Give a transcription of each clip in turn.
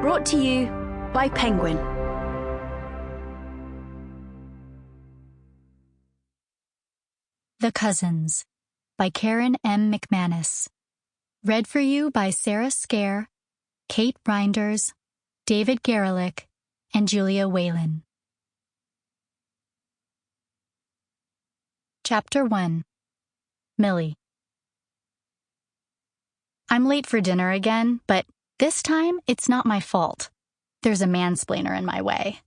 Brought to you by Penguin. The Cousins by Karen M. Mcmanus. Read for you by Sarah Skaer, Kate Reinders, David Garelik, and Julia Whelan. Chapter 1. Millie. I'm late for dinner again, but this time it's not my fault. There's a mansplainer in my way.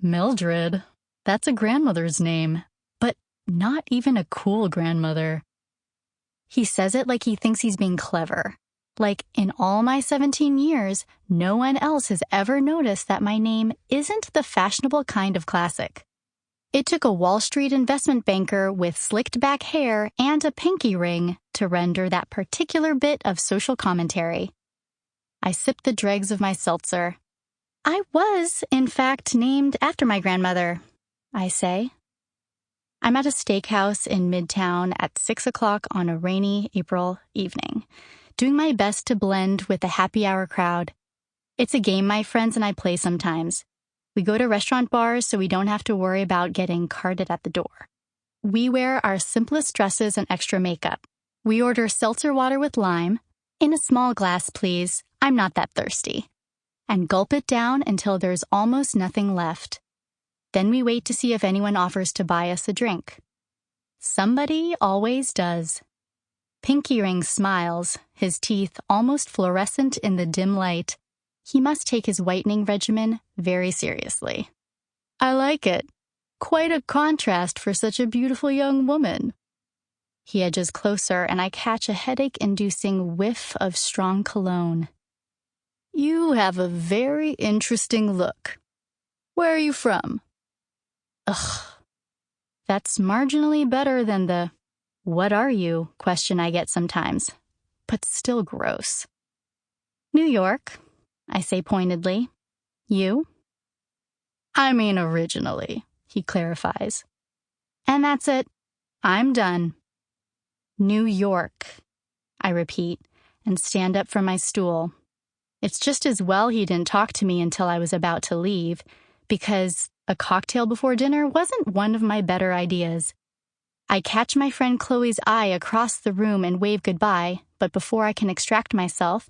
Mildred, that's a grandmother's name, but not even a cool grandmother. He says it like he thinks he's being clever. Like in all my 17 years, no one else has ever noticed that my name isn't the fashionable kind of classic. It took a Wall Street investment banker with slicked back hair and a pinky ring to render that particular bit of social commentary. I sipped the dregs of my seltzer. I was, in fact, named after my grandmother, I say. I'm at a steakhouse in Midtown at 6 o'clock on a rainy April evening, doing my best to blend with the happy hour crowd. It's a game my friends and I play sometimes. We go to restaurant bars so we don't have to worry about getting carded at the door. We wear our simplest dresses and extra makeup. We order seltzer water with lime, in a small glass, please, I'm not that thirsty, and gulp it down until there's almost nothing left. Then we wait to see if anyone offers to buy us a drink. Somebody always does. Pinky Ring smiles, his teeth almost fluorescent in the dim light. He must take his whitening regimen very seriously. I like it. Quite a contrast for such a beautiful young woman. He edges closer, and I catch a headache-inducing whiff of strong cologne. You have a very interesting look. Where are you from? Ugh. That's marginally better than the "what are you?" question I get sometimes, but still gross. New York, I say pointedly. You? I mean originally, he clarifies. And that's it. I'm done. New York, I repeat, and stand up from my stool. It's just as well he didn't talk to me until I was about to leave, because a cocktail before dinner wasn't one of my better ideas. I catch my friend Chloe's eye across the room and wave goodbye, but before I can extract myself,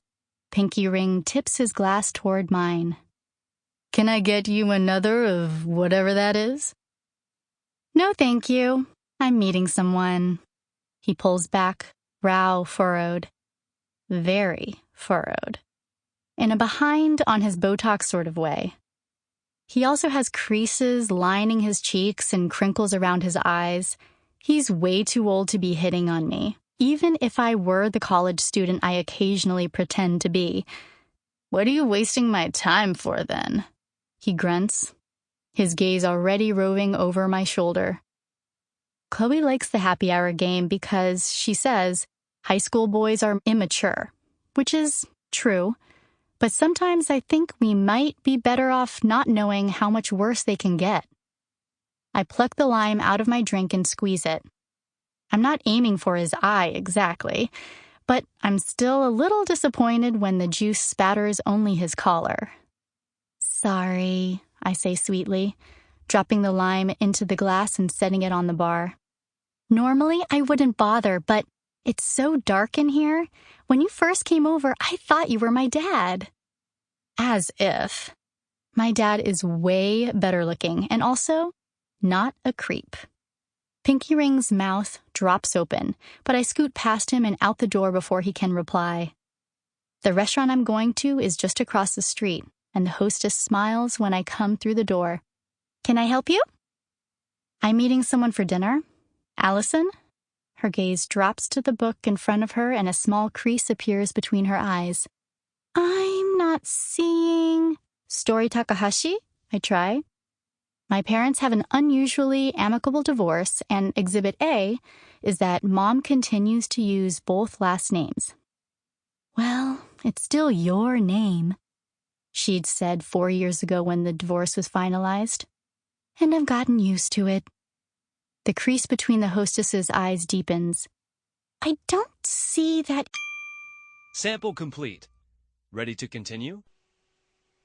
Pinky Ring tips his glass toward mine. Can I get you another of whatever that is? No, thank you. I'm meeting someone. He pulls back, brow furrowed. Very furrowed. In a behind on his Botox sort of way. He also has creases lining his cheeks and crinkles around his eyes. He's way too old to be hitting on me, even if I were the college student I occasionally pretend to be. What are you wasting my time for, then? He grunts, his gaze already roving over my shoulder. Chloe likes the happy hour game because, she says, high school boys are immature, which is true, but sometimes I think we might be better off not knowing how much worse they can get. I pluck the lime out of my drink and squeeze it. I'm not aiming for his eye exactly, but I'm still a little disappointed when the juice spatters only his collar. Sorry, I say sweetly, dropping the lime into the glass and setting it on the bar. Normally, I wouldn't bother, but it's so dark in here. When you first came over, I thought you were my dad. As if. My dad is way better looking and also not a creep. Pinky Ring's mouth drops open, but I scoot past him and out the door before he can reply. The restaurant I'm going to is just across the street, and the hostess smiles when I come through the door. Can I help you? I'm meeting someone for dinner. Allison? Her gaze drops to the book in front of her and a small crease appears between her eyes. I'm not seeing... Story Takahashi? I try. My parents have an unusually amicable divorce, and Exhibit A is that Mom continues to use both last names. Well, it's still your name, she'd said 4 years ago when the divorce was finalized. And I've gotten used to it. The crease between the hostess's eyes deepens. I don't see that... Sample complete. Ready to continue?